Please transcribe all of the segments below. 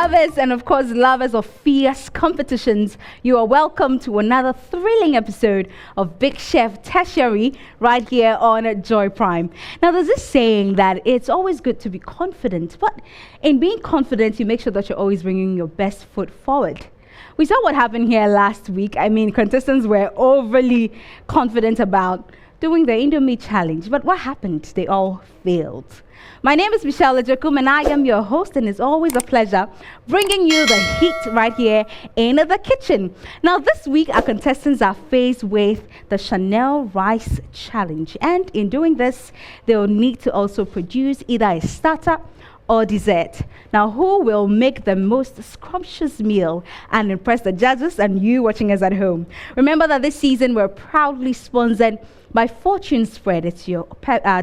lovers and of course lovers of fierce competitions, you are welcome to another thrilling episode of Big Chef Tertiary right here on Joy Prime. Now there's this saying that it's always good to be confident, but in being confident you make sure that you're always bringing your best foot forward. We saw what happened here last week. I mean, contestants were overly confident about doing the Indomie challenge, but what happened? They all failed. My name is Michelle Ejekum and I am your host, and it's always a pleasure bringing you the heat right here in the kitchen. Now this week our contestants are faced with the Chanel Rice Challenge, and in doing this they'll need to also produce either a starter or dessert. Now, who will make the most scrumptious meal and impress the judges and you watching us at home? Remember that this season we're proudly sponsored by Fortune Spread. It's your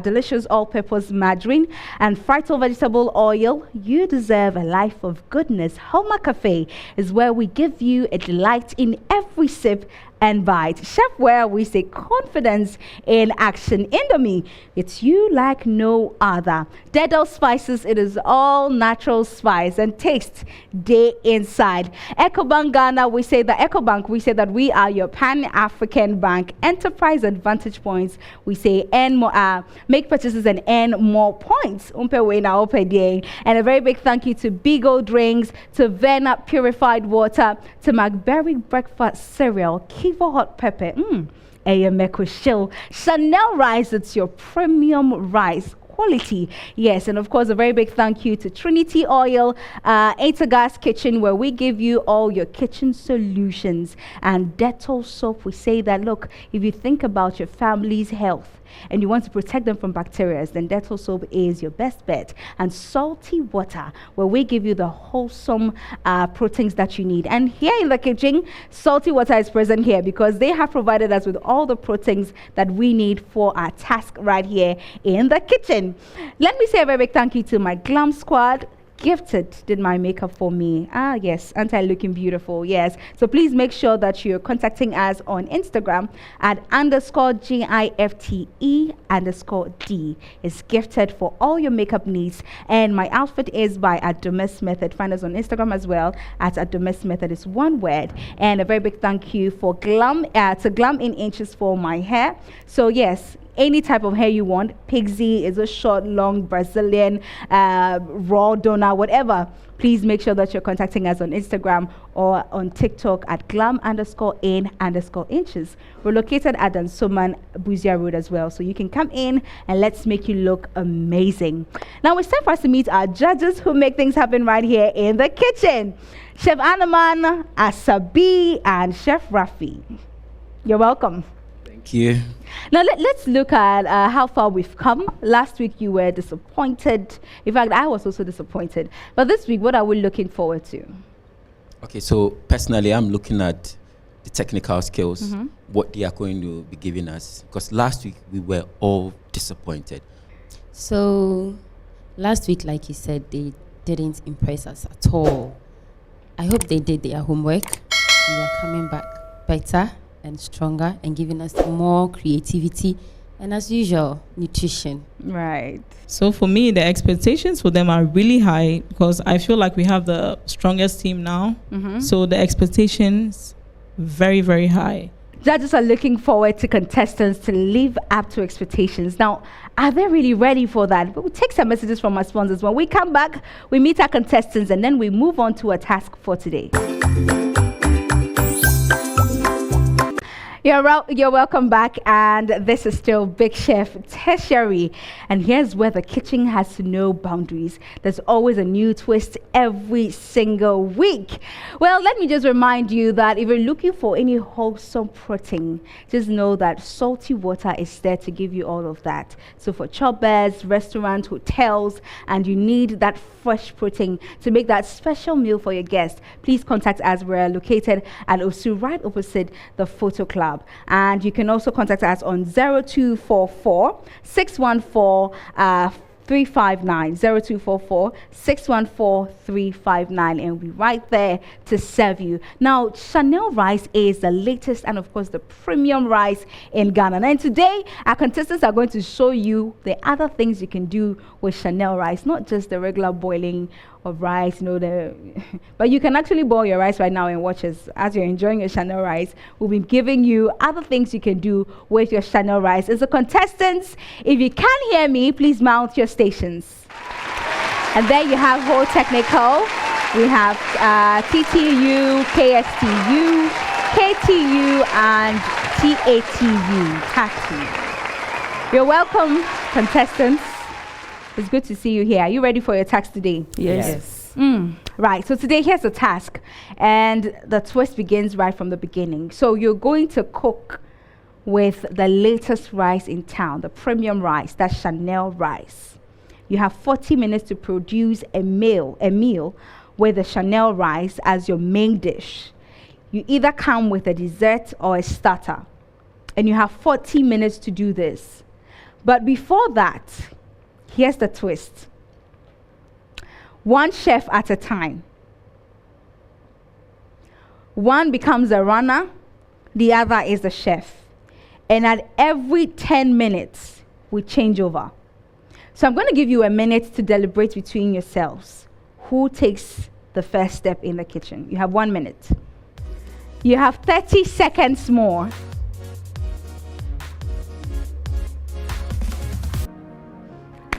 delicious all-purpose margarine and phyto vegetable oil. You deserve a life of goodness. Homa Cafe is where we give you a delight in every sip and bite. Chef, where we say confidence in action. Indomie, it's you like no other. Dedo Spices, it is all natural spice and taste day inside. EcoBank Ghana, we say that we are your Pan-African bank. Enterprise Advantage Points, we say earn more, make purchases and earn more points. And a very big thank you to Bigo Drinks, to Vena Purified Water, to McBerry Breakfast Cereal, Kivo Hot Pepper, Chanel Rice, it's your premium rice quality. Yes, and of course a very big thank you to Trinity Oil, Gas Kitchen, where we give you all your kitchen solutions, and Dettol soap. We say that, look, if you think about your family's health and you want to protect them from bacteria, then Dettol soap is your best bet. And Salty Water, where we give you the wholesome proteins that you need. And here in the kitchen, Salty Water is present here because they have provided us with all the proteins that we need for our task right here in the kitchen. Let me say a very big thank you to my glam squad. Gifted did my makeup for me. Yes, looking beautiful. Yes, so please make sure that you're contacting us on Instagram at _GIFTE_D. It's Gifted for all your makeup needs, and my outfit is by Adomes Method. Find us on Instagram as well at Adomes Method. It's one word. And a very big thank you for Glam to Glam in Inches for my hair. So yes, any type of hair you want. Pixie is a short, long, Brazilian, raw donor, whatever. Please make sure that you're contacting us on Instagram or on TikTok at glam_in_inches. We're located at Dansoman Buzia Road as well, so you can come in and let's make you look amazing. Now it's time for us to meet our judges who make things happen right here in the kitchen. Chef Anaman, Asabi, and Chef Rafi. You're welcome. Thank you. Now let's look at how far we've come. Last week you were disappointed. In fact, I was also disappointed. But this week, what are we looking forward to? Okay, so personally, I'm looking at the technical skills, what they are going to be giving us. Because last week we were all disappointed. So last week, like you said, they didn't impress us at all. I hope they did their homework. We are coming back better and stronger and giving us more creativity and, as usual, nutrition. Right. So for me, the expectations for them are really high because I feel like we have the strongest team now. So the expectations very, very high. Judges are looking forward to contestants to live up to expectations. Now, are they really ready for that? But we'll take some messages from our sponsors. When we come back, we meet our contestants and then we move on to a task for today. You're welcome back, and this is still Big Chef Tertiary, and here's where the kitchen has no boundaries. There's always a new twist every single week. Well, let me just remind you that if you're looking for any wholesome protein, just know that Salty Water is there to give you all of that. So for choppers, restaurants, hotels, and you need that fresh protein to make that special meal for your guests, please contact us. We're located at Osu, right opposite the Photo Club. And you can also contact us on 0244 614 359 0244 614 359, and we'll be right there to serve you. Now, Chanel rice is the latest and of course the premium rice in Ghana. And today our contestants are going to show you the other things you can do with Chanel rice, not just the regular boiling of rice, but you can actually boil your rice right now and watch us as you're enjoying your Chanel rice. We'll be giving you other things you can do with your Chanel rice. As the contestants, if you can hear me, please mount your stations. And there you have whole technical. We have TTU, KSTU, KTU, and TATU. You're welcome, contestants. It's good to see you here. Are you ready for your task today? Yes. Right. So today, here's the task. And the twist begins right from the beginning. So you're going to cook with the latest rice in town, the premium rice, that's Chanel rice. You have 40 minutes to produce a meal with the Chanel rice as your main dish. You either come with a dessert or a starter. And you have 40 minutes to do this. But before that, here's the twist. One chef at a time. One becomes a runner, the other is the chef. And at every 10 minutes, we change over. So I'm going to give you a minute to deliberate between yourselves. Who takes the first step in the kitchen? You have 1 minute. You have 30 seconds more.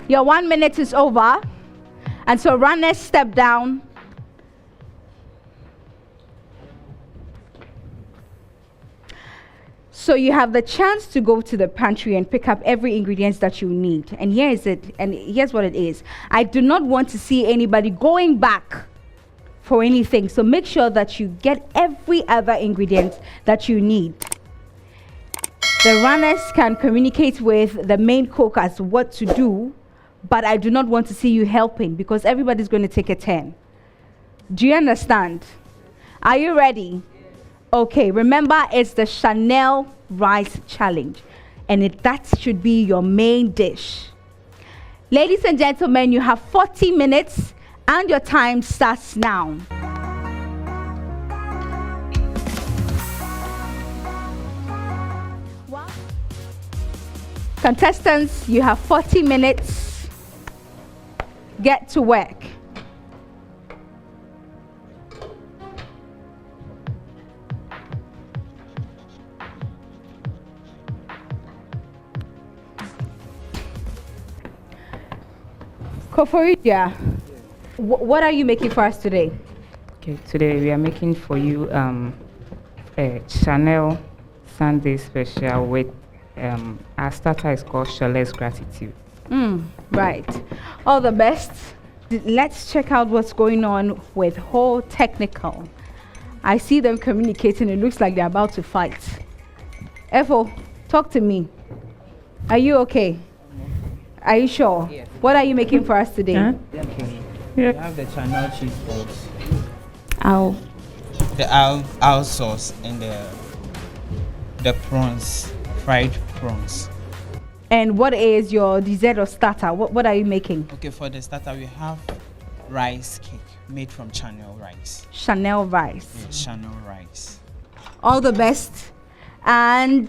Your 1 minute is over. And so runners step down. So you have the chance to go to the pantry and pick up every ingredient that you need. And here is it. And here's what it is. I do not want to see anybody going back for anything. So make sure that you get every other ingredient that you need. The runners can communicate with the main cook as what to do, but I do not want to see you helping because everybody's going to take a turn. Do you understand? Are you ready? Okay, remember it's the Chanel rice challenge, and that should be your main dish. Ladies and gentlemen, you have 40 minutes and your time starts now. Contestants, you have 40 minutes. Get to work. Koforidia, what are you making for us today? Okay, today we are making for you a Chanel Sunday special with our starter is called Cholet's Gratitude. Right. All the best. Let's check out what's going on with whole technical. I see them communicating. It looks like they're about to fight. Efo, talk to me. Are you okay? Are you sure? Yes. What are you making for us today? Okay. We have the Chanel cheese balls, Ow. the al sauce, and the prawns, fried prawns. And what is your dessert or starter? What are you making? Okay, for the starter we have rice cake made from Chanel rice. Chanel rice. Yes, Chanel rice. All the best. And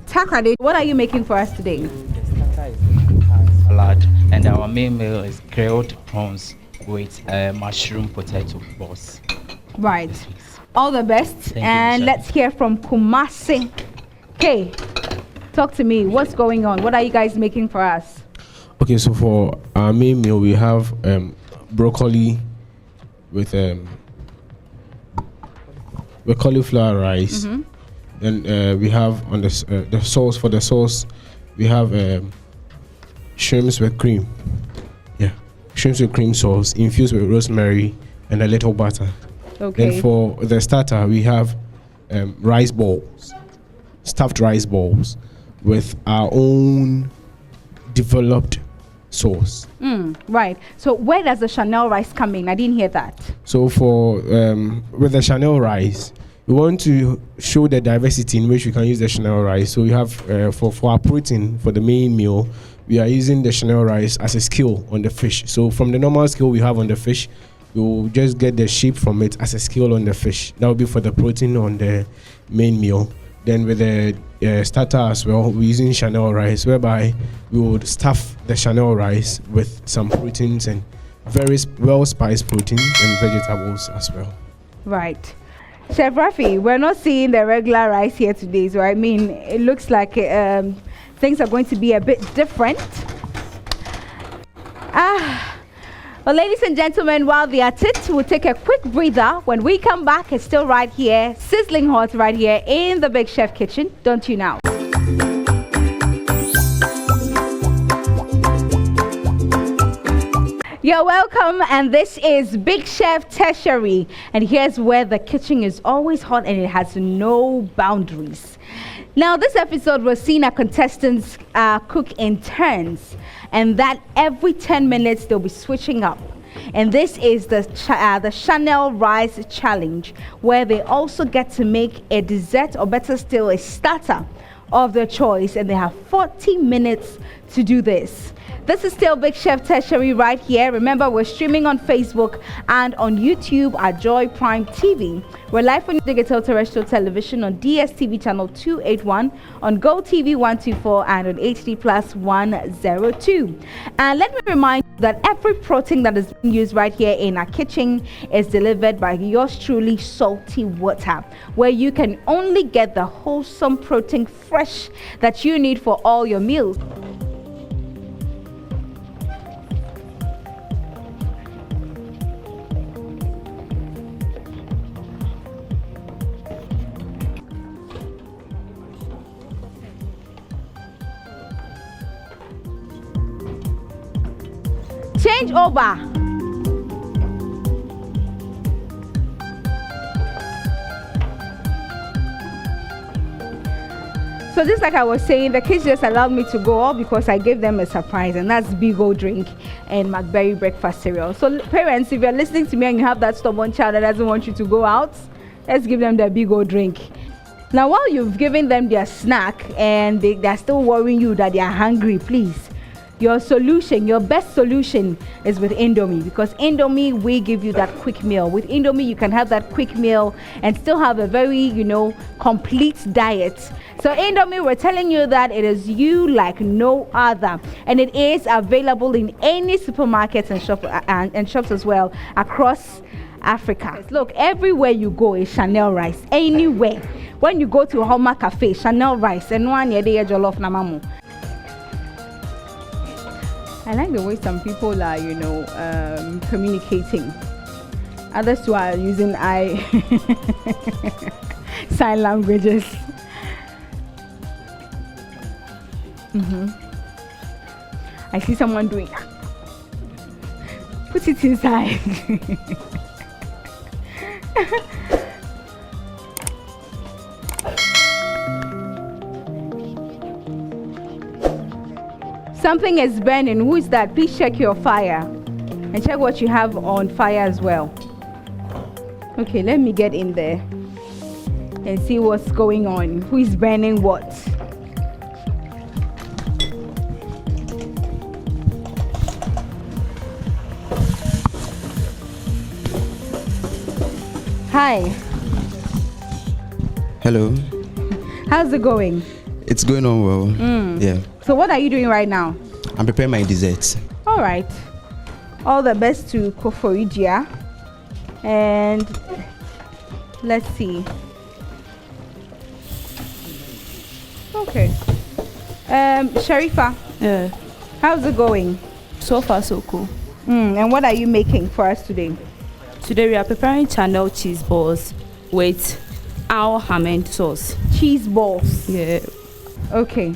Takrade, what are you making for us today? The starter is salad, and our main meal is grilled prawns with mushroom potato balls. Right. All the best. Thank you, And Michelle. let's hear from Kumasi. Okay, talk to me. What's going on? What are you guys making for us? Okay, so for our main meal, we have broccoli with cauliflower rice. Then we have on the sauce. For the sauce, we have shrimps with cream. Yeah, shrimps with cream sauce infused with rosemary and a little butter. Okay. Then for the starter, we have rice balls, stuffed rice balls with our own developed sauce. Right. So where does the Chanel rice come in? I didn't hear that. So for with the Chanel rice, we want to show the diversity in which we can use the Chanel rice. So we have for our protein for the main meal, we are using the Chanel rice as a skill on the fish. So from the normal skill we have on the fish, we will just get the shape from it as a skill on the fish. That will be for the protein on the main meal. Then with the starter as well, we're using Chanel rice, whereby we would stuff the Chanel rice with some proteins and very well spiced proteins and vegetables as well. Right. Chef Rafi, we're not seeing the regular rice here today, so I mean, it looks like things are going to be a bit different. Well, ladies and gentlemen, while they are at it, we'll take a quick breather. When we come back, it's still right here, sizzling hot right here in the Big Chef kitchen. Don't you now? You're welcome, and this is Big Chef Tertiary, and here's where the kitchen is always hot and it has no boundaries. Now, this episode was seeing our contestants cook in turns, and that every 10 minutes they'll be switching up. And this is the Chanel Rice Challenge, where they also get to make a dessert, or better still, a starter of their choice, and they have 40 minutes to do this. This is still Big Chef Tertiary right here. Remember, we're streaming on Facebook and on YouTube at Joy Prime TV. We're live on digital terrestrial television on DSTV channel 281, on Go TV 124, and on HD Plus 102. And let me remind you that every protein that is being used right here in our kitchen is delivered by yours truly, Salty Water, where you can only get the wholesome protein fresh that you need for all your meals. Change over. So just like I was saying, the kids just allowed me to go off because I gave them a surprise, and that's Big O drink and McBerry breakfast cereal. So parents, if you're listening to me and you have that stubborn child that doesn't want you to go out, let's give them the Big O drink. Now, while you've given them their snack and they're still worrying you that they are hungry, please, your solution, your best solution is with Indomie, because Indomie, we give you that quick meal. With Indomie, you can have that quick meal and still have a very, complete diet. So Indomie, we're telling you that it is you like no other, and it is available in any supermarkets and shops as well across Africa. Look, everywhere you go is Chanel rice. Anywhere. When you go to a Homa Cafe, Chanel rice, and one year they jollof namamu. I like the way some people are, communicating. Others who are using sign languages. I see someone doing. Put it inside. Something is burning. Who is that? Please check your fire and check what you have on fire as well. Okay, let me get in there and see what's going on. Who is burning what? Hi. Hello. How's it going? It's going on well. Yeah. So what are you doing right now? I'm preparing my desserts. All right. All the best to Koforidia. And let's see. Okay. Sharifa. Yeah. How's it going? So far, so cool. And what are you making for us today? Today we are preparing Chanel cheese balls with our almond sauce. Cheese balls. Yeah. Okay.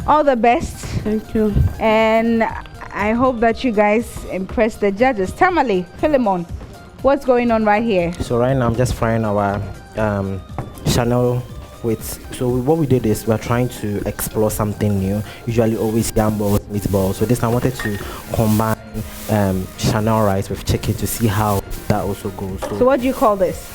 All the best. Thank you. And I hope that you guys impress the judges. Tamale, Philemon, what's going on right here? So right now I'm just frying our Chanel with. So what we did is we're trying to explore something new. Usually always yam balls, meatballs. So this time I wanted to combine Chanel rice with chicken to see how that also goes. So what do you call this?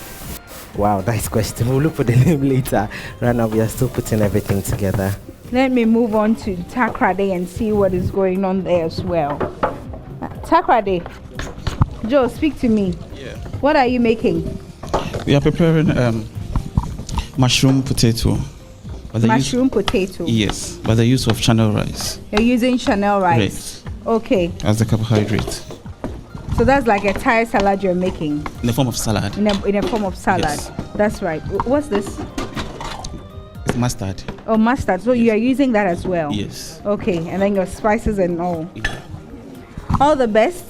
Wow, nice question. We'll look for the name later. Right now we are still putting everything together. Let me move on to Takrade and see what is going on there as well. Takrade, Joe, speak to me. Yeah. What are you making? We are preparing mushroom potato. Mushroom potato? Yes, by the use of Chanel rice. You're using Chanel rice? Right. Okay. As the carbohydrate. So that's like a Thai salad you're making. In the form of salad. In a form of salad. Yes. That's right. What's this? It's mustard. Oh, mustard. So you are using that as well? Yes. Okay, and then your spices and all. Yeah. All the best.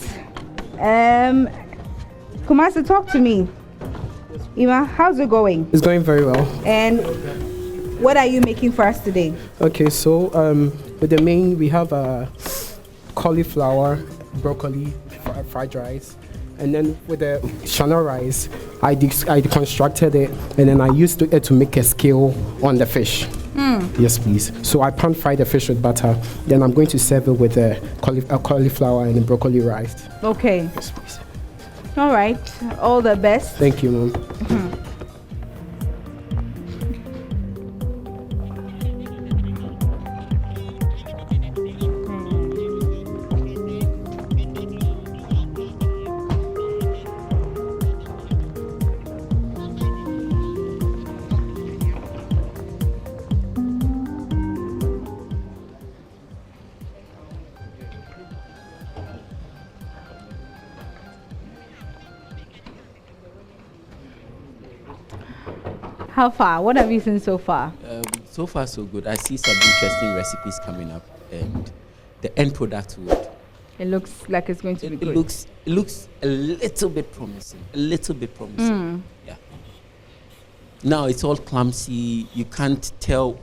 Kumasi, talk to me. Ima, how's it going? It's going very well. And what are you making for us today? Okay, so with the main, we have cauliflower, broccoli, fried rice, and then with the channel rice, I deconstructed it, and then I used it to make a scale on the fish. Yes, please. So I pan fry the fish with butter. Then I'm going to serve it with the cauliflower and the broccoli rice. Okay. Yes, please. All right. All the best. Thank you, Mom. How far? What have you seen so far? So far, so good. I see some interesting recipes coming up, and the end product would. It looks like it's going to be good. It looks a little bit promising. A little bit promising. Yeah. Now it's all clumsy. You can't tell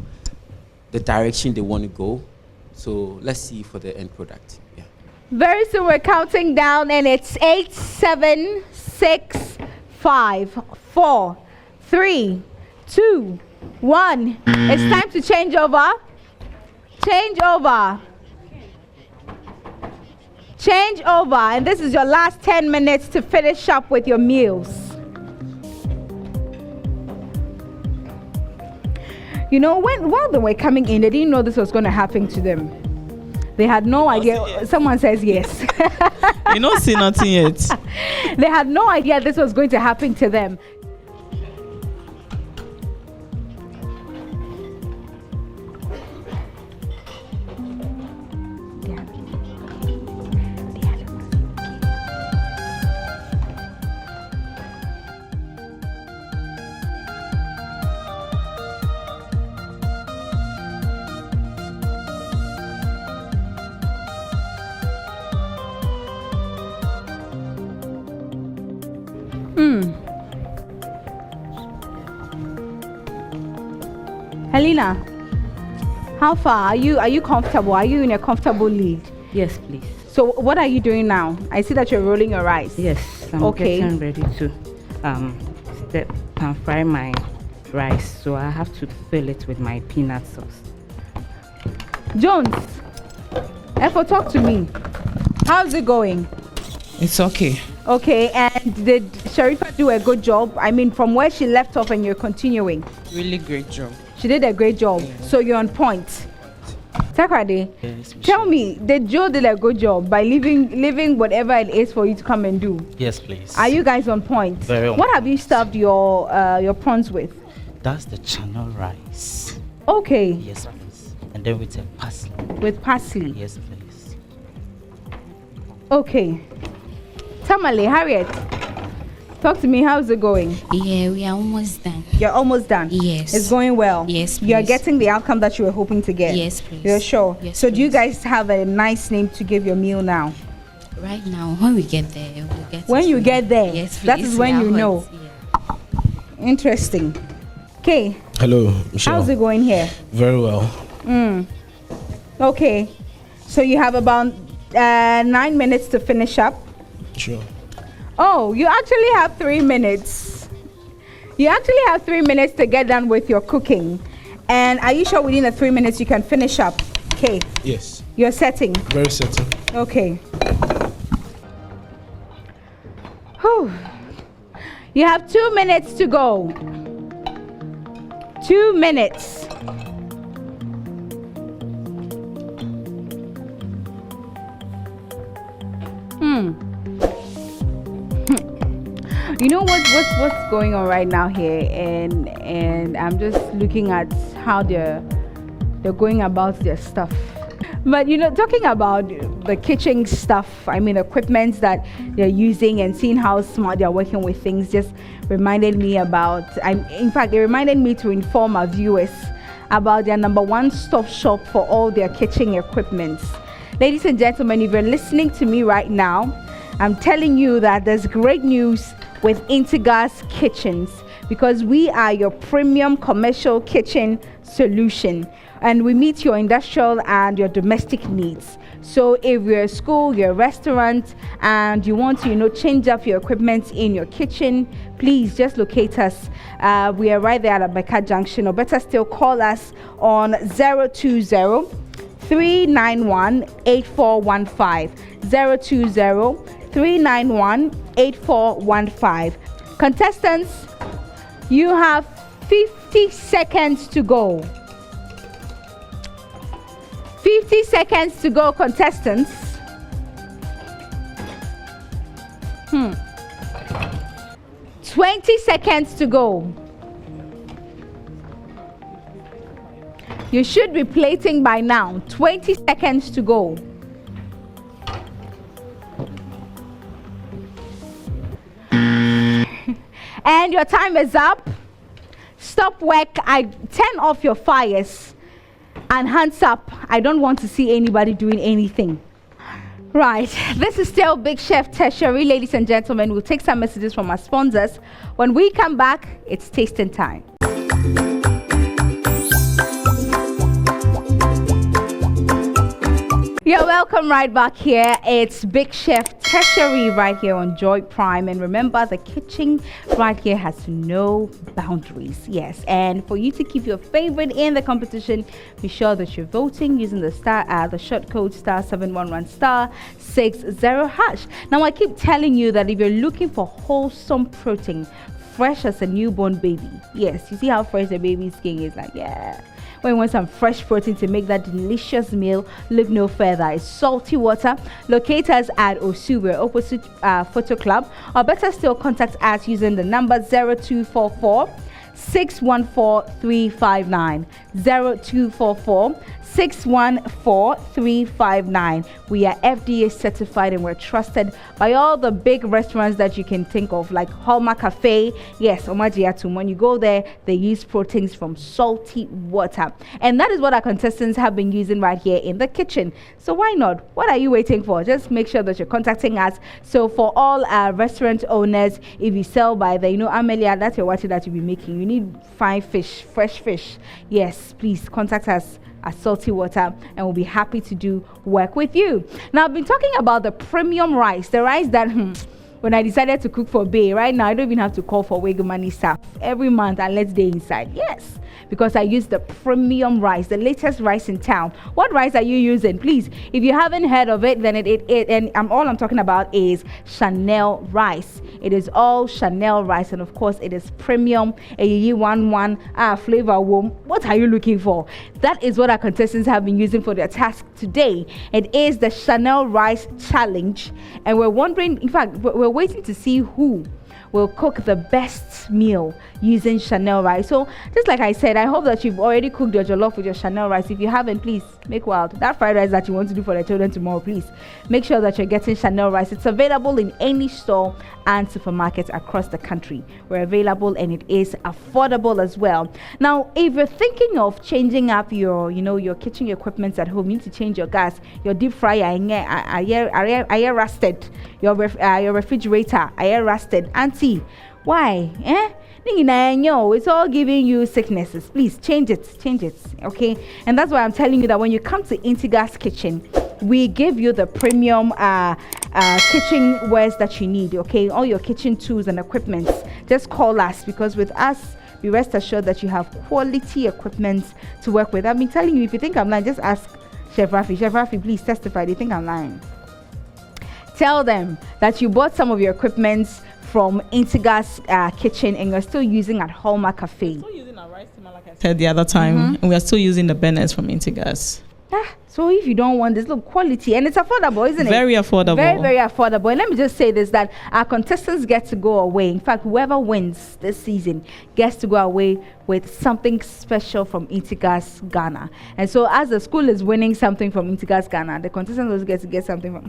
the direction they want to go. So let's see for the end product. Yeah. Very soon we're counting down, and it's 8, 7, 6, 5, 4, 3, 2, 1. It's time to change over. Change over. Change over. And this is your last 10 minutes to finish up with your meals. You know, while they were coming in, they didn't know this was going to happen to them. They had no idea. Yes. Someone says yes. You don't see nothing yet. They had no idea this was going to happen to them. Helena, how far are you? Are you comfortable? Are you in a comfortable lead? Yes, please. So what are you doing now? I see that you're rolling your rice. Yes, I'm getting ready to pan fry my rice. So I have to fill it with my peanut sauce. Jones, Efo, talk to me. How's it going? It's okay. Okay, and did Sharifa do a good job? I mean, from where she left off and you're continuing? Really great job. She did a great job. Yeah. So you're on point. Takrade, yes, tell me, did Joe did a good job by leaving whatever it is for you to come and do? Yes, please. Are you guys on point? Very on What point. have you stuffed your prawns with? That's the channel rice. Okay. Yes, please. And then with a parsley. With parsley? Yes, please. Okay. Tamale, Harriet, talk to me. How's it going? Yeah, we are almost done. You're almost done? Yes. It's going well? Yes, please. You're getting the outcome that you were hoping to get? Yes, please. You're sure? Yes, so please. do you guys have a nice name to give your meal now? Right now, when we get there, we'll get When you get there? Yes, please. That is when you know. Yeah. Interesting. Okay. Hello, Michelle. How's it going here? Very well. Okay. So you have about 9 minutes to finish up. Sure. Oh, you actually have 3 minutes. You actually have 3 minutes to get done with your cooking. And are you sure within the 3 minutes you can finish up? Okay. Yes. You're setting? Very certain. Okay. Whew. You have 2 minutes to go. 2 minutes. You know what's going on right now here, and I'm just looking at how they're going about their stuff. But you know, talking about the kitchen stuff, I mean equipment that they're using, and seeing how smart they're working with things, just reminded me about, in fact, it reminded me to inform our viewers about their number one stop shop for all their kitchen equipment. Ladies and gentlemen, if you're listening to me right now, I'm telling you that there's great news with Intergas Kitchens, because we are your premium commercial kitchen solution, and we meet your industrial and your domestic needs. So if you're a school, you're a restaurant, and you want to, change up your equipment in your kitchen, please just locate us. We are right there at Abeka Junction, or better still, call us on 020-391-8415. 020-391-8415. Contestants, you have 50 seconds to go. 50 seconds to go, contestants. 20 seconds to go. You should be plating by now. 20 seconds to go. And your time is up. Stop work. I turn off your fires and hands up. I don't want to see anybody doing anything. Right, this is still Big Chef Tertiary. Ladies and gentlemen, we'll take some messages from our sponsors. When we come back, it's tasting time. You're welcome right back here. It's Big Chef Tertiary right here on Joy Prime. And remember, the kitchen right here has no boundaries. Yes, and for you to keep your favorite in the competition, be sure that you're voting using the short code *711*60#. Now, I keep telling you that if you're looking for wholesome protein, fresh as a newborn baby, yes, you see how fresh the baby's skin is, like, yeah. When you want some fresh protein to make that delicious meal, look no further. It's Salty Water. Locate us at Osuwe, opposite Photo Club, or better still, contact us using the number 0244 614 359. 0244 614 359. We are FDA certified, and we're trusted by all the big restaurants that you can think of, like Hallmark Cafe. Yes, Omajiatum. When you go there, they use proteins from Salty Water, and that is what our contestants have been using right here in the kitchen. So why not? What are you waiting for? Just make sure that you're contacting us. So for all restaurant owners, if you sell by the Amelia, that's your water that you'll be making, you need fine fish, fresh fish. Yes, please contact us at Salty Water, and we'll be happy to do work with you. Now, I've been talking about the premium rice, the rice that when I decided to cook for Bay, right now I don't even have to call for wig money staff every month unless they're inside. Yes, because I use the premium rice, the latest rice in town. What rice are you using? Please, if you haven't heard of it, then all I'm talking about is Chanel rice. It is all Chanel rice, and of course it is premium. Flavor warm. What are you looking for? That is what our contestants have been using for their task today. It is the Chanel Rice Challenge, and we're wondering, in fact, we're waiting to see who will cook the best meal using Chanel rice. So just like I said, I hope that you've already cooked your jollof with your Chanel rice. If you haven't, please make wild. That fried rice that you want to do for the children tomorrow, please make sure that you're getting Chanel rice. It's available in any store and supermarket across the country. We're available, and it is affordable as well. Now, if you're thinking of changing up your kitchen equipment at home, you need to change your gas, your deep fryer, air rusted, your refrigerator, air rusted. Auntie, why? It's all giving you sicknesses. Please change it, okay? And that's why I'm telling you that when you come to Intergas Kitchen, we give you the premium kitchen wares that you need, okay? All your kitchen tools and equipment. Just call us, because with us, be rest assured that you have quality equipment to work with. I've been telling you, if you think I'm lying, just ask Chef Rafi. Chef Rafi, please testify. They think I'm lying. Tell them that you bought some of your equipment from Intergas Kitchen, and you're still using at Hallmark Cafe. Still using our rice steamer, like I said the other time, and we are still using the burners from Intergas. So So if you don't want this, look, quality, and it's affordable, isn't it? Very affordable. Very, very affordable. And let me just say this, that our contestants get to go away. In fact, whoever wins this season gets to go away with something special from Intigas Ghana. And so as the school is winning something from Intigas Ghana, the contestants also get to get something from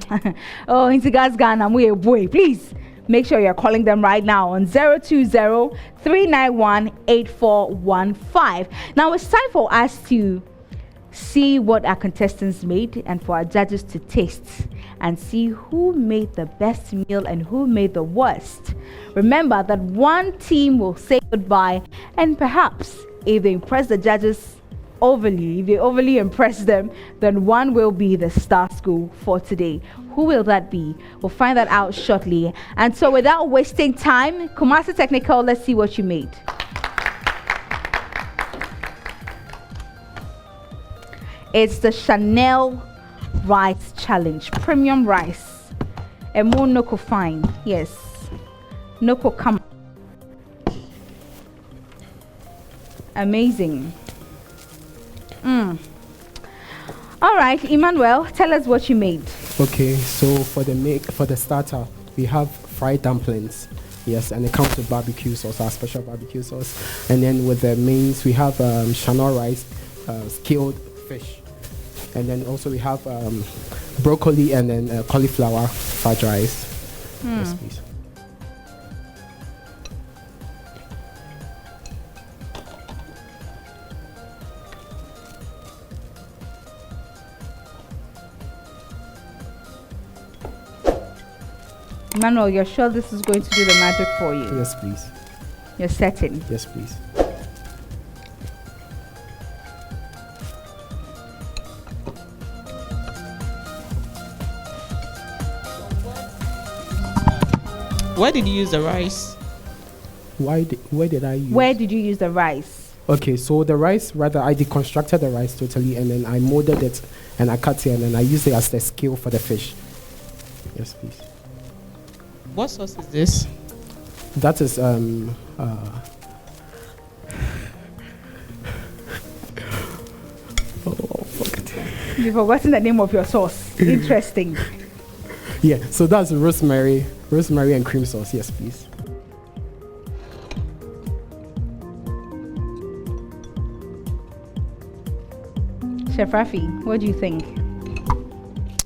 oh, Intigas Ghana, boy, please. Make sure you're calling them right now on 020-391-8415. Now it's time for us to see what our contestants made and for our judges to taste and see who made the best meal and who made the worst. Remember that one team will say goodbye, and perhaps if they impress the judges overly, if they overly impress them, then one will be the star school for today. Who will that be? We'll find that out shortly. And so without wasting time, Kumasi Technical, let's see what you made. It's the Chanel Rice Challenge. Premium rice. Emo noko fine. Yes. Noko come. Amazing. All right, Emmanuel, tell us what you made. Okay, so for the starter, we have fried dumplings. Yes, and it comes with barbecue sauce, our special barbecue sauce. And then with the mains, we have Chanel rice, skilled fish. And then also we have broccoli and then cauliflower fried rice. Yes, please. Emmanuel, you're sure this is going to do the magic for you? Yes, please. You're certain? Yes, please. Where did you use the rice? Where did I use? Where did you use the rice? Okay, so the rice, rather, I deconstructed the rice totally, and then I molded it, and I cut it, and then I used it as the scale for the fish. Yes, please. What sauce is this? That is oh, fuck it. You've forgotten the name of your sauce. Interesting. Yeah, so that's rosemary and cream sauce. Yes, please. Chef Rafi, what do you think?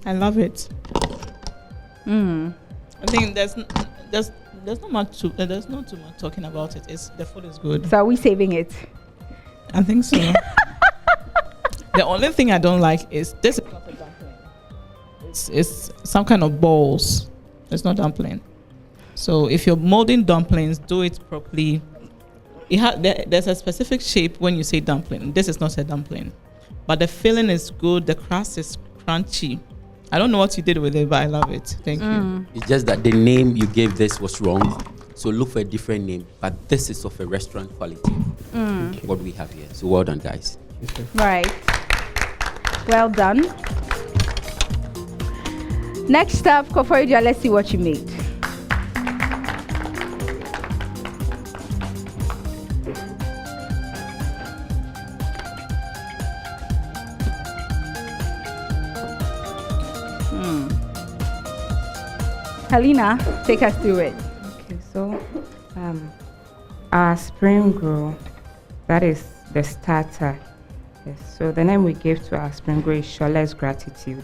I love it. I think there's not much there's not too much talking about it. The food is good. So are we saving it? I think so. The only thing I don't like is this is not a dumpling. It's some kind of balls. It's not dumpling. So if you're molding dumplings, do it properly. There's a specific shape when you say dumpling. This is not a dumpling, but the filling is good. The crust is crunchy. I don't know what you did with it, but I love it. Thank you. It's just that the name you gave this was wrong. So look for a different name. But this is of a restaurant quality. What we have here. So well done, guys. Right. Well done. Next up, Koforidua, let's see what you made. Helena, take us through it. Okay, so our spring roll, that is the starter. Yes, so the name we gave to our spring roll is Shole's Gratitude.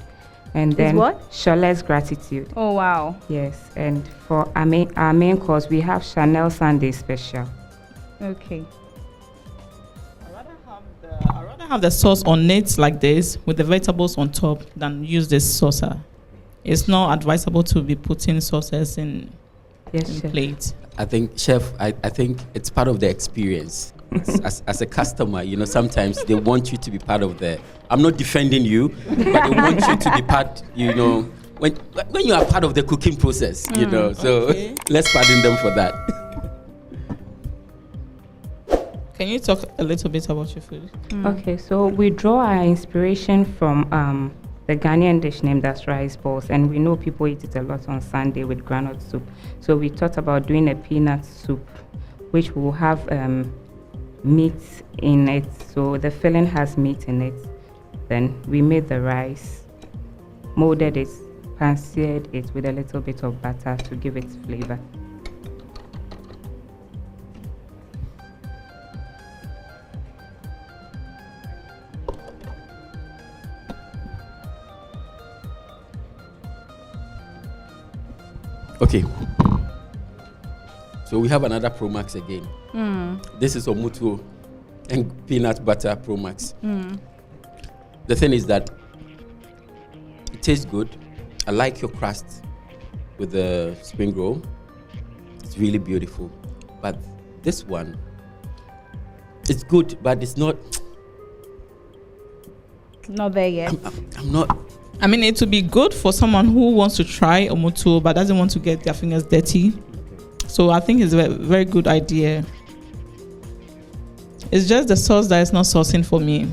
And then what? Shole's Gratitude. Oh, wow. Yes, and for our main course, we have Chanel Sunday Special. Okay. I'd rather have the sauce on it like this with the vegetables on top than use this saucer. It's not advisable to be putting sauces in plates. I think, Chef, I think it's part of the experience. As a customer, sometimes they want you to be part of the. I'm not defending you, but they want you to be part. When you are part of the cooking process, So let's pardon them for that. Can you talk a little bit about your food? Okay, so we draw our inspiration from the Ghanaian dish named as rice balls, and we know people eat it a lot on Sunday with groundnut soup. So we thought about doing a peanut soup, which will have meat in it. So the filling has meat in it, Then we made the rice, molded it, pan-seared it with a little bit of butter to give it flavor. Okay. So we have another Pro Max again. This is Omutuo and peanut butter Pro Max. The thing is that it tastes good. I like your crust with the spring roll. It's really beautiful. But this one, it's good, but it's not. Not there yet. I'm not. I mean, it would be good for someone who wants to try omutuo but doesn't want to get their fingers dirty. So I think it's a very good idea. It's just the sauce that is not saucing for me.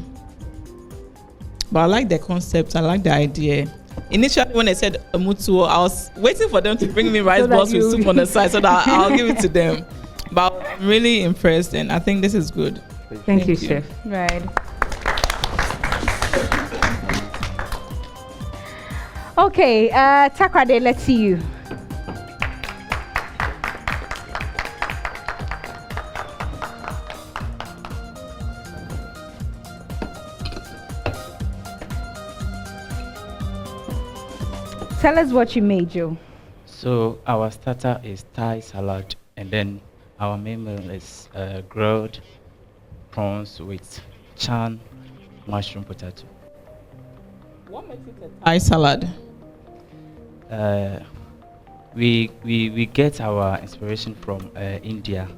But I like the concept. I like the idea. Initially, when they said omutuo, I was waiting for them to bring me rice balls with soup on the side so that I'll give it to them. But I'm really impressed, and I think this is good. Thank you, Chef. Right. Okay, Takrade, let's see you. Tell us what you made, Joe. So our starter is Thai salad, and then our main meal is grilled prawns with chan mushroom potato. What makes it a Thai salad? We get our inspiration from India.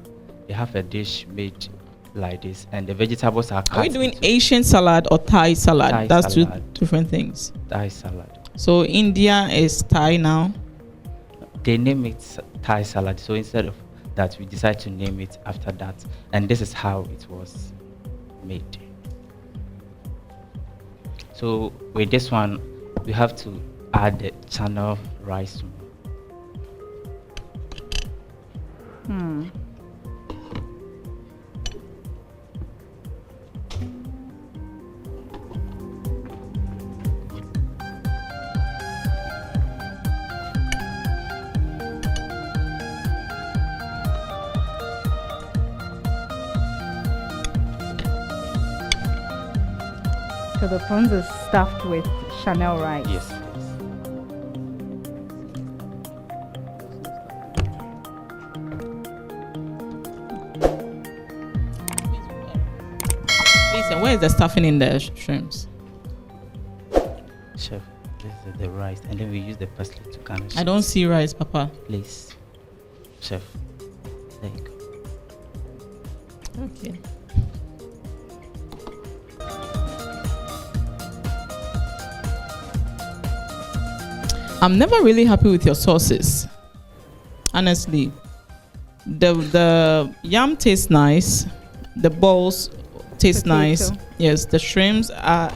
They have a dish made like this, and the vegetables are cut. Are we doing Asian salad or Thai salad? Thai That's salad. two different things. Thai salad. So India is Thai now. They name it Thai salad. So instead of that, we decided to name it after that, and this is how it was made. So with this one, we have to add the channel rice. So the prawns is stuffed with Chanel rice. Yes, Please, and where is the stuffing in the shrimps? Chef, this is the rice, and then we use the parsley to garnish. I don't see rice, Papa. Please, chef. There you go. Okay. I'm never really happy with your sauces. Honestly. The yam tastes nice. The balls taste Potato. nice. Yes, the shrimps are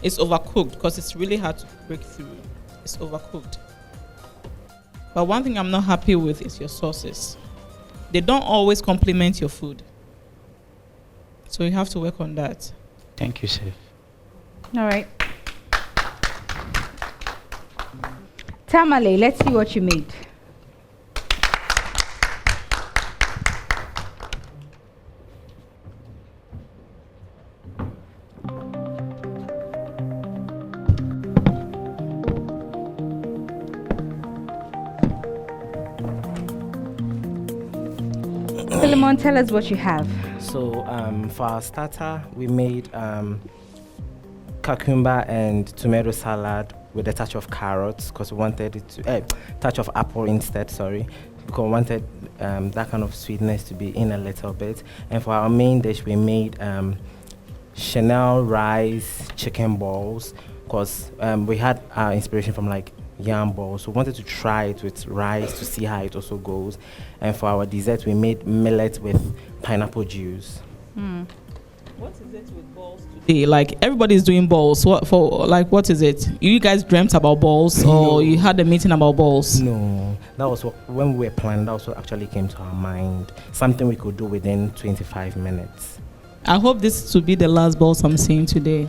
it's overcooked because it's really hard to break through. It's overcooked. But one thing I'm not happy with is your sauces. They don't always complement your food. So you have to work on that. Thank you, chef. All right. Tamale, let's see what you made. Philemon, tell us what you have. So for our starter, we made cucumber and tomato salad with a touch of carrots because we wanted it to touch of apple instead. Sorry, because we wanted that kind of sweetness to be in a little bit. And for our main dish, we made Chanel rice chicken balls because we had our inspiration from like yam balls. So we wanted to try it with rice to see how it also goes. And for our dessert, we made millet with pineapple juice. What is it with balls today? Like everybody's doing balls. What is it? You guys dreamt about balls or you had a meeting about balls? No, that was when we were planning. That was what actually came to our mind. Something we could do within 25 minutes. I hope this will be the last balls I'm seeing today.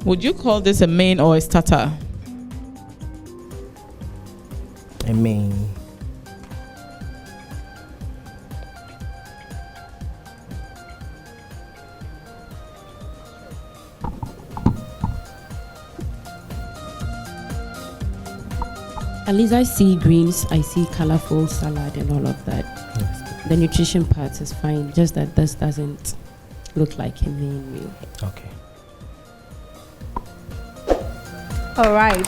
Would you call this a main or a starter? A main. At least I see greens, I see colorful salad and all of that. Yes. The nutrition part is fine, just that this doesn't look like a main meal. Okay. All right.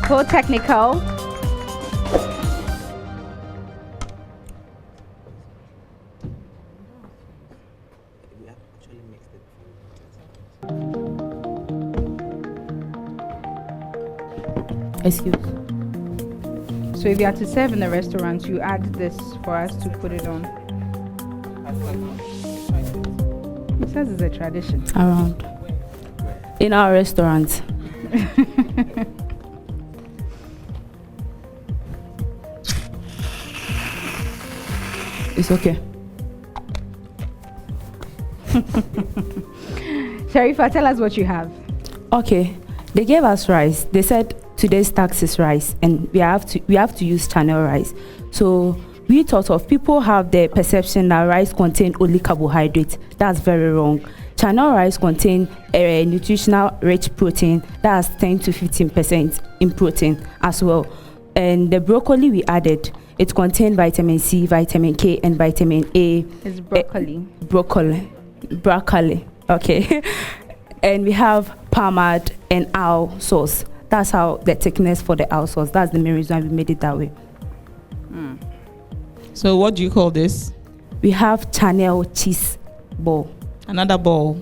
For technical. Excuse. So if you had to serve in the restaurant, you add this for us to put it on. It says it's a tradition. Around. In our restaurant. It's okay. Sharifa, tell us what you have. Okay. They gave us rice. They said today's tax is rice and we have to use channel rice. So we thought of people have the perception that rice contain only carbohydrates. That's very wrong. Channel rice contain a nutritional rich protein that's 10 to 15% in protein as well. And the broccoli we added, it contained vitamin C, vitamin K, and vitamin A. It's broccoli. Broccoli. Okay. And we have pomade and owl sauce. That's how the thickness for the owl sauce. That's the main reason we made it that way. So what do you call this? We have channel cheese ball. Another ball.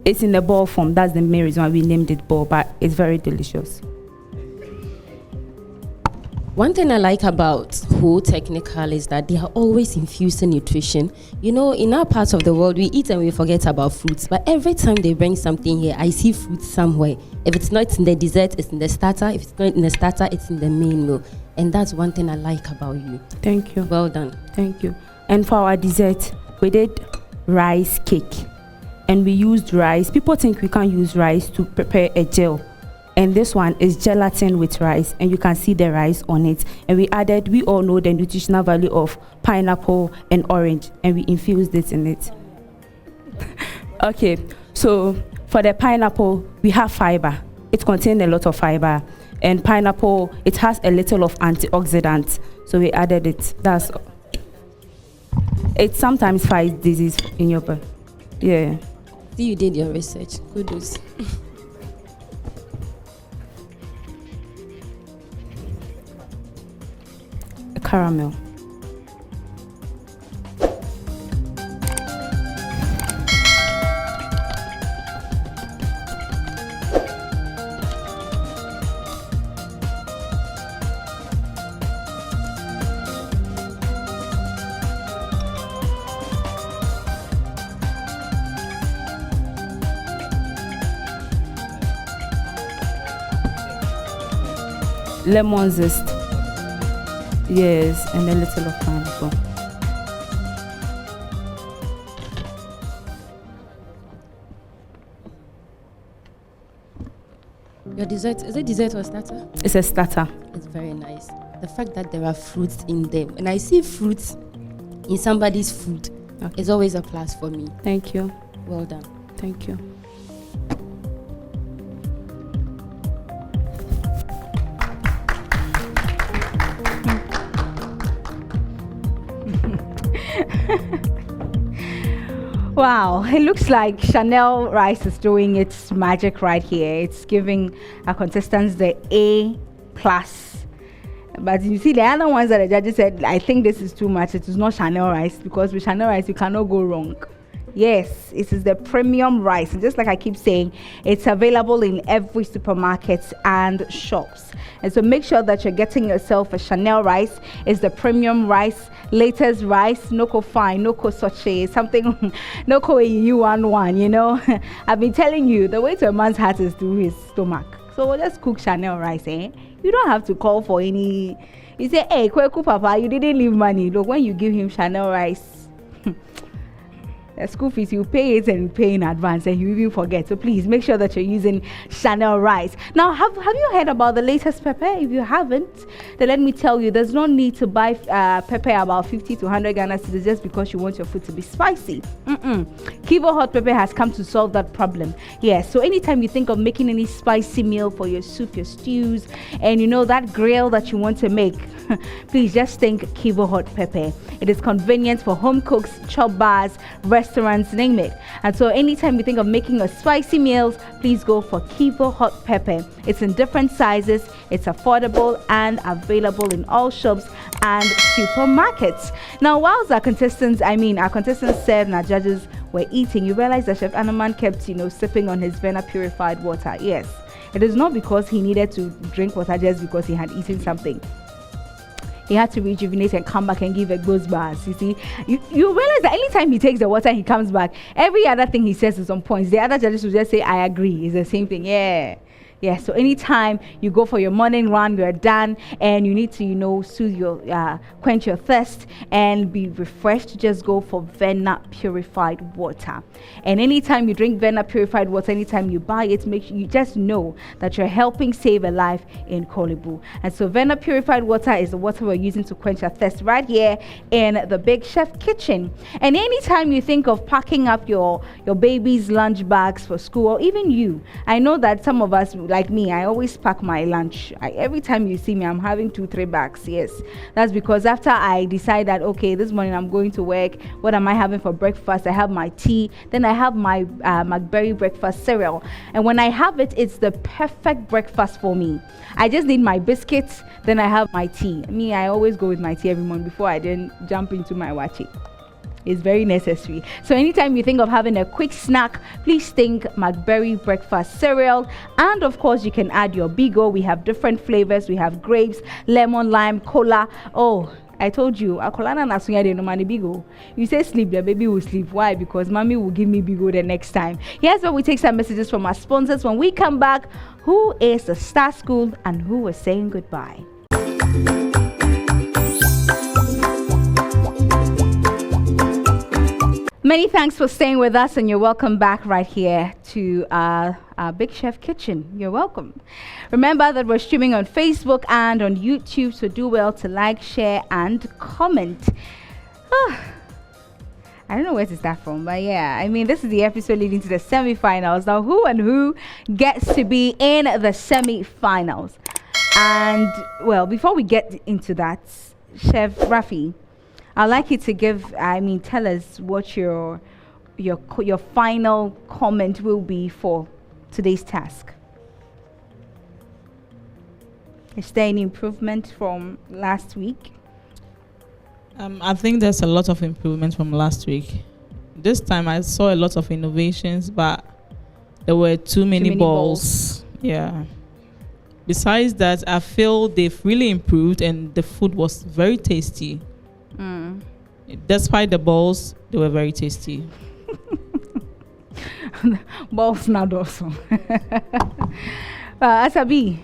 It's in the ball form. That's the main reason why we named it ball, but it's very delicious. One thing I like about Whole Technical is that they are always infusing nutrition. You know, in our parts of the world, we eat and we forget about fruits. But every time they bring something here, I see fruit somewhere. If it's not in the dessert, it's in the starter. If it's not in the starter, it's in the main meal. And that's one thing I like about you. Thank you. Well done. Thank you. And for our dessert, we did rice cake. And we used rice. People think we can't use rice to prepare a gel. And this one is gelatin with rice, and you can see the rice on it. And we all know the nutritional value of pineapple and orange, and we infused it in it. Okay, so for the pineapple, we have fiber. It contains a lot of fiber. And pineapple, it has a little of antioxidants, so we added it. It sometimes fights disease in your body. Yeah. See, you did your research. Kudos. Caramel. Lemon zest. Yes, and a little of pineapple. Your dessert, is it dessert or starter? It's a starter. It's very nice. The fact that there are fruits in them, and I see fruits in somebody's food, is always a plus for me. Thank you. Well done. Thank you. Wow, it looks like Chanel rice is doing its magic right here. It's giving our contestants the A+. But you see the other ones that the judges said, I think this is too much. It is not Chanel rice, because with Chanel rice you cannot go wrong. Yes, it is the premium rice. And just like I keep saying, it's available in every supermarket and shops. And so make sure that you're getting yourself a Chanel rice. It's the premium rice, latest rice, no co fine, no co sachet, something, no co you one, you know. I've been telling you, the way to a man's heart is through his stomach. So just cook Chanel rice, eh? You don't have to call for any. You say, hey, Kweku Papa, you didn't leave money. Look, when you give him Chanel rice, the school fees, you pay it and pay in advance, and you even forget. So please make sure that you're using Chanel rice. Now, have you heard about the latest pepper? If you haven't, then let me tell you, there's no need to buy pepper about 50 to 100 Ghana cedis just because you want your food to be spicy. Kivo hot pepper has come to solve that problem. Yes, so anytime you think of making any spicy meal for your soup, your stews, and you know that grill that you want to make, please just think Kivo hot pepper. It is convenient for home cooks, chop bars, restaurants, name it. And so anytime you think of making a spicy meals, please go for Kivo hot pepper. It's in different sizes, it's affordable and available in all shops and supermarkets. Now, whilst our contestants served and our judges were eating, you realize that Chef Anaman kept, sipping on his Vena purified water. Yes, it is not because he needed to drink water just because he had eaten something. He had to rejuvenate and come back and give a ghost bars. You see, you realize that anytime he takes the water, he comes back. Every other thing he says is on points. The other judges will just say, I agree. It's the same thing. Yeah. Yeah, so anytime you go for your morning run, you're done, and you need to, soothe your, quench your thirst and be refreshed, just go for Vena purified water. And anytime you drink Vena purified water, anytime you buy it, make sure you just know that you're helping save a life in Kolibu. And so Vena purified water is the water we're using to quench our thirst right here in the Big Chef kitchen. And anytime you think of packing up your baby's lunch bags for school, or even you, I know that some of us, like me, I always pack my lunch. Every time you see me, I'm having 2-3 bags. Yes, that's because after I decide that, okay, this morning I'm going to work, what am I having for breakfast? I have my tea, then I have my McBerry breakfast cereal. And when I have it, it's the perfect breakfast for me. I just need my biscuits, then I have my tea. I always go with my tea every morning before I then jump into my wachi. Is very necessary. So anytime you think of having a quick snack, please think McBerry breakfast cereal. And of course, you can add your Bigo. We have different flavors. We have grapes, lemon, lime, cola. Oh, I told you, akolana na sunya de no mani Bigo. You say sleep, the baby will sleep. Why? Because mommy will give me Bigo the next time. Here's where we take some messages from our sponsors. When we come back, who is the Star School and who is saying goodbye? Many thanks for staying with us, and you're welcome back right here to our Big Chef kitchen. You're welcome. Remember that we're streaming on Facebook and on YouTube, so do well to like, share, and comment. I don't know where to start from, but yeah, this is the episode leading to the semi-finals. Now, who gets to be in the semi-finals? And, well, before we get into that, Chef Rafi, I'd like you to tell us what your final comment will be for today's task. Is there any improvement from last week? I think there's a lot of improvement from last week. This time I saw a lot of innovations, but there were too many balls. Yeah. Besides that, I feel they've really improved and the food was very tasty. Despite the balls, they were very tasty. Balls not also. Asabi.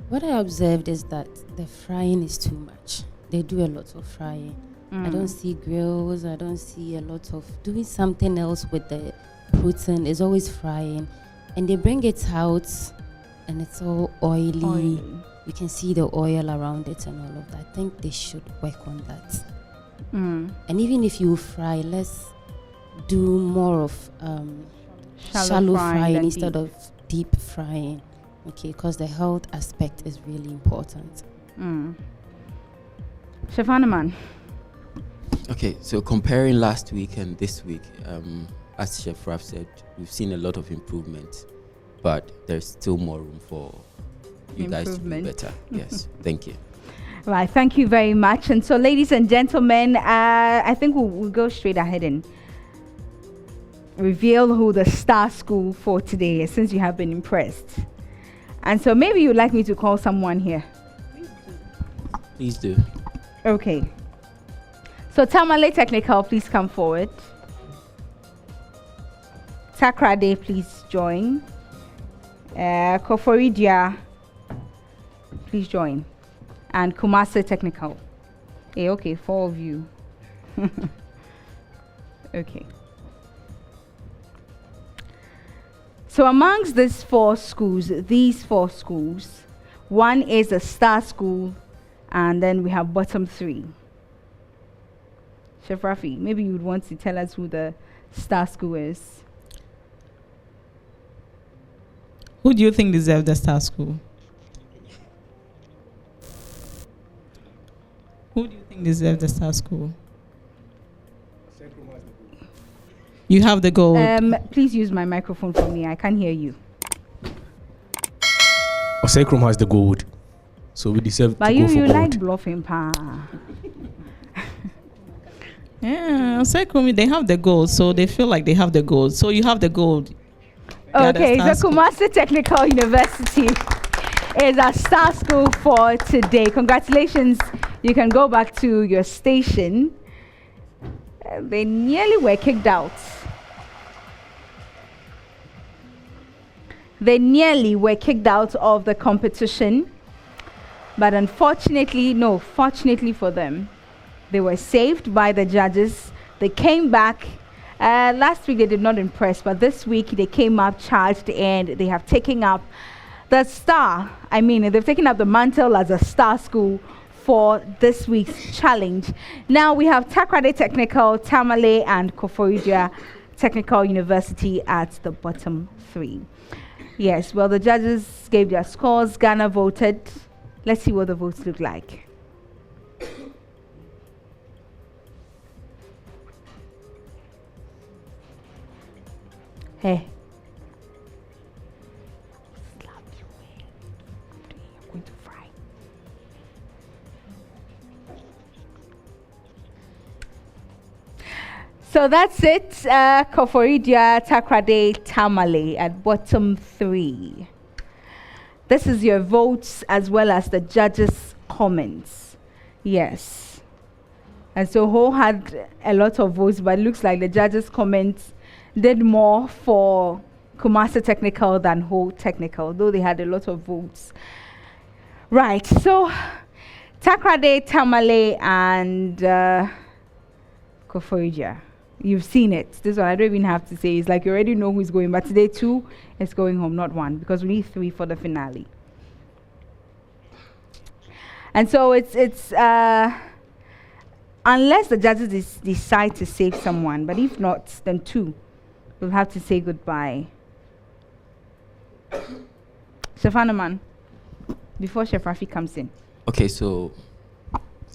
What I observed is that the frying is too much. They do a lot of frying. I don't see grills. I don't see a lot of doing something else with the protein. It's always frying. And they bring it out and it's all oily. You can see the oil around it and all of that. I think they should work on that. And even if you fry, let's do more of shallow frying instead of deep frying. Okay, because the health aspect is really important. Chef Anaman. Okay, so comparing last week and this week, as Chef Raf said, we've seen a lot of improvement, but there's still more room for you guys to do better. Yes, thank you. Right, thank you very much. And so, ladies and gentlemen, I think we'll go straight ahead and reveal who the star school for today is, since you have been impressed. And so maybe you'd like me to call someone here. Please do. Okay. So Tamale Technical, please come forward. Takrade, please join. Koforidia, please join. And Kumasi Technical. Okay, 4 of you. Okay. So amongst these four schools, one is a star school, and then we have bottom 3. Chef Rafi, maybe you would want to tell us who the star school is. Who do you think deserves the star school? Who do you think deserves the star school? You have the gold. Please use my microphone for me. I can't hear you. Osecrom has the gold, so we deserve but to you, go for you gold. like bluffing, pa. Yeah, Osecrom, they have the gold, so they feel like they have the gold. So you have the gold. Okay, so Kumasi Technical University is a star school for today. Congratulations. You can go back to your station. They nearly were kicked out. They nearly were kicked out of the competition. But unfortunately, no, fortunately for them, they were saved by the judges. They came back. Last week they did not impress, but this week they came up charged, and they have taken up the they've taken up the mantle as a star school for this week's challenge. Now we have Takrade Technical, Tamale, and Koforidua Technical University at the bottom 3. Yes, well, the judges gave their scores. Ghana voted. Let's see what the votes look like. Hey. So that's it. Koforidia, Takrade, Tamale at bottom 3. This is your votes as well as the judges' comments. Yes. And so Ho had a lot of votes, but it looks like the judges' comments did more for Kumasi Technical than Ho Technical, though they had a lot of votes. Right. So Takrade, Tamale, and Koforidia. You've seen it. This one I don't even have to say. It's like you already know who's going. But today 2 is going home, not 1, because we need 3 for the finale. And so it's unless the judges decide to save someone, but if not, then 2 will have to say goodbye. Chef Hanuman, before Chef Rafi comes in. Okay, so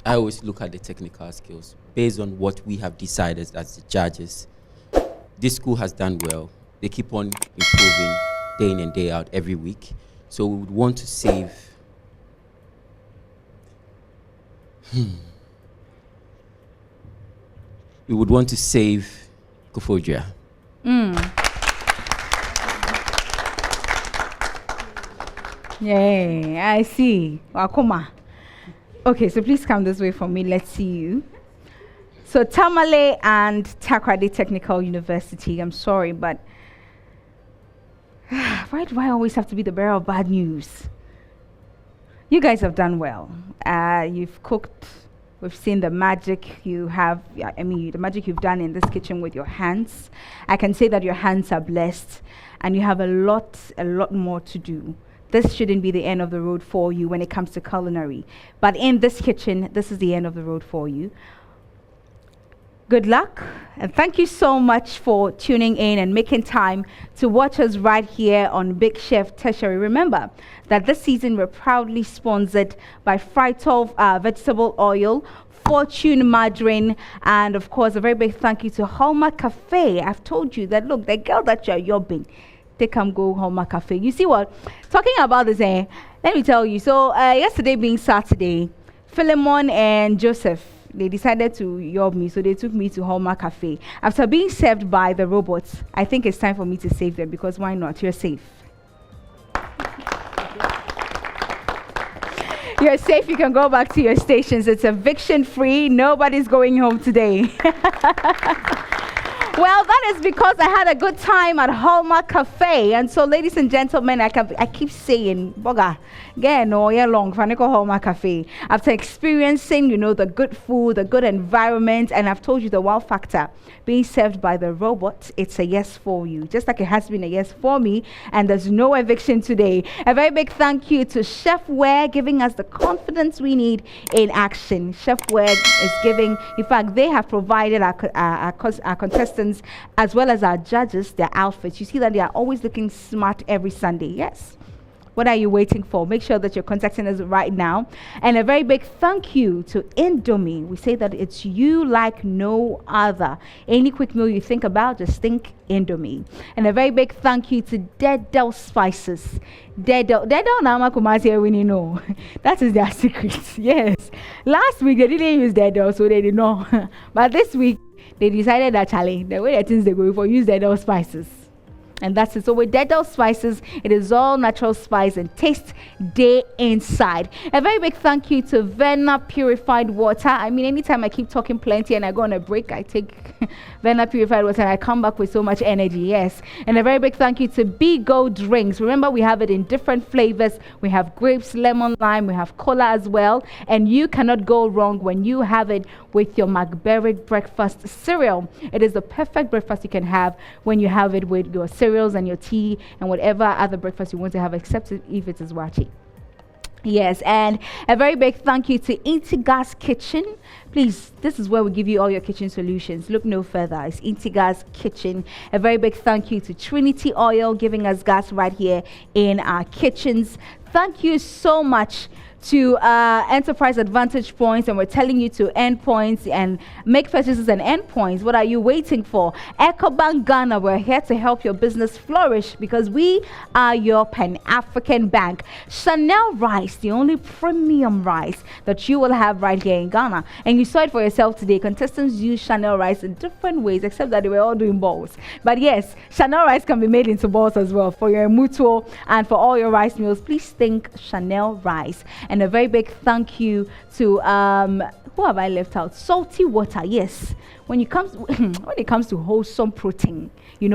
I always look at the technical skills based on what we have decided as the judges. This school has done well. They keep on improving day in and day out every week. So we would want to save. We would want to save Koforidua. Yay, I see. Wakoma. Okay, so please come this way for me. Let's see you. So Tamale and Takrade Technical University. I'm sorry, but why do I always have to be the bearer of bad news? You guys have done well. You've cooked. We've seen the magic you have. The magic you've done in this kitchen with your hands. I can say that your hands are blessed, and you have a lot more to do. This shouldn't be the end of the road for you when it comes to culinary. But in this kitchen, this is the end of the road for you. Good luck, and thank you so much for tuning in and making time to watch us right here on Big Chef Tertiary. Remember that this season we're proudly sponsored by Frytol Vegetable Oil, Fortune Margarine, and of course a very big thank you to Hallmark Cafe. I've told you that, look, the girl that you're yobbing, they come go Hallmark Cafe. You see what? Talking about this, let me tell you. So yesterday being Saturday, Philemon and Joseph, they decided to yob me, so they took me to Hallmark Cafe. After being served by the robots, I think it's time for me to save them, because why not? You're safe. You're safe. You can go back to your stations. It's eviction free. Nobody's going home today. Well, that is because I had a good time at Hallmark Cafe. And so, ladies and gentlemen, I keep saying, Boga, again, all year long, Faniko Hallmark Cafe. After experiencing, the good food, the good environment, and I've told you the wow factor, being served by the robot, it's a yes for you. Just like it has been a yes for me, and there's no eviction today. A very big thank you to Chef Ware, giving us the confidence we need in action. Chef Ware is giving, in fact, they have provided our contestants as well as our judges their outfits. You see that they are always looking smart every Sunday. Yes. What are you waiting for? Make sure that you're contacting us right now. And a very big thank you to Indomie. We say that it's you like no other. Any quick meal you think about, just think Indomie. And a very big thank you to Dedel Spices. Dedel Nama Kumasi, when you know. That is their secret. Yes. Last week they didn't use Dedel, so they didn't know. But this week they decided that, Charlie, the way that things they go for, use Dedel Spices. And that's it. So with Dedel Spices, it is all natural spice and taste day inside. A very big thank you to Verna Purified Water. I mean, anytime I keep talking plenty and I go on a break, I take Verna Purified Water and I come back with so much energy. Yes. And a very big thank you to Be Go Drinks. Remember, we have it in different flavors. We have grapes, lemon, lime. We have cola as well. And you cannot go wrong when you have it with your McBerry breakfast cereal. It is the perfect breakfast you can have when you have it with your cereals and your tea and whatever other breakfast you want to have, except if it is wachi. Yes, and a very big thank you to Intigas Kitchen. Please, this is where we give you all your kitchen solutions. Look no further. It's Intigas Kitchen. A very big thank you to Trinity Oil, giving us gas right here in our kitchens. Thank you so much to Enterprise Advantage Points, and we're telling you to end points and make purchases and end points. What are you waiting for? EcoBank Ghana, we're here to help your business flourish because we are your Pan-African bank. Chanel rice, the only premium rice that you will have right here in Ghana. And you saw it for yourself today. Contestants use Chanel rice in different ways, except that they were all doing balls. But yes, Chanel rice can be made into balls as well. For your mutual and for all your rice meals, please think Chanel rice. And a very big thank you to who have I left out? Salty water. Yes, when it comes to wholesome protein,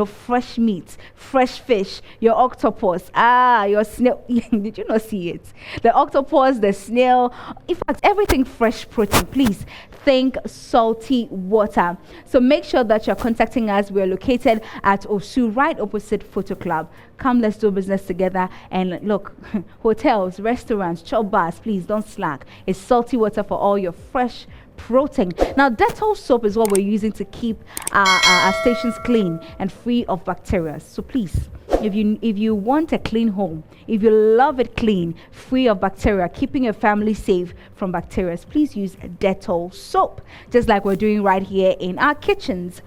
fresh meat, fresh fish, your octopus, your snail. Did you not see it? The octopus, the snail, in fact, everything fresh protein. Please think salty water. So make sure that you're contacting us. We're located at Osu, right opposite Photo Club. Come, let's do business together. And look, hotels, restaurants, chop bars, please don't slack. It's salty water for all your fresh protein. Now, Dettol soap is what we're using to keep our stations clean and free of bacteria. So please, if you want a clean home, if you love it clean, free of bacteria, keeping your family safe from bacteria, please use Dettol soap, just like we're doing right here in our kitchens.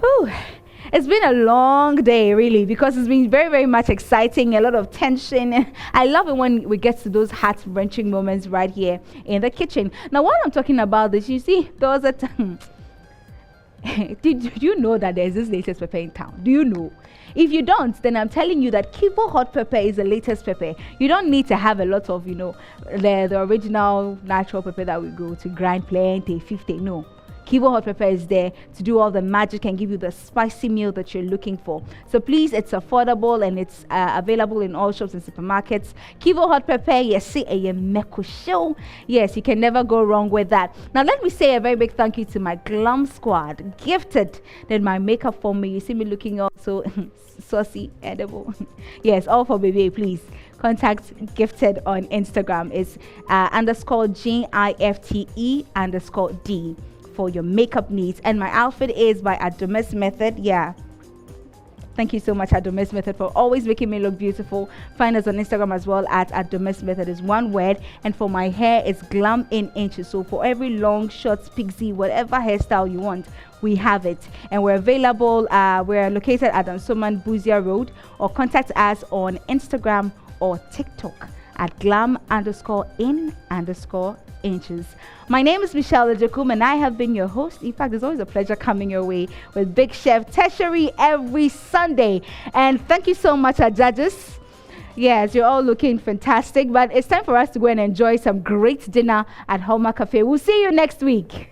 Whew. It's been a long day, really, because it's been very, very much exciting, a lot of tension. I love it when we get to those heart-wrenching moments right here in the kitchen. Now, while I'm talking about this, you see, there was a time. Did you know that there's this latest pepper in town? Do you know? If you don't, then I'm telling you that Kivo hot pepper is the latest pepper. You don't need to have a lot of, the original natural pepper that we go to grind plenty, 50. No. Kivo hot pepper is there to do all the magic and give you the spicy meal that you're looking for. So please, it's affordable and it's available in all shops and supermarkets. Kivo hot pepper, yes, you can never go wrong with that. Now let me say a very big thank you to my glam squad, gifted in my makeup for me. You see me looking also saucy, edible. Yes, all for baby, please. Contact Gifted on Instagram. It's _GIFTE_D. for your makeup needs. And my outfit is by Adomes Method. Yeah, thank you so much, Adomes Method, for always making me look beautiful. Find us on Instagram as well at Adomes Method is one word. And for my hair, it's Glam in Inches. So for every long, short, pixie, whatever hairstyle you want, we have it. And we're available. We're located at Ansoman Buzia Road, or contact us on Instagram or TikTok at glam_in_. inches. My name is Michelle Ejekum, and I have been your host. In fact, it's always a pleasure coming your way with Big Chef Tertiary every Sunday. And thank you so much, our judges. Yes, you're all looking fantastic, but it's time for us to go and enjoy some great dinner at Homa Cafe. We'll see you next week.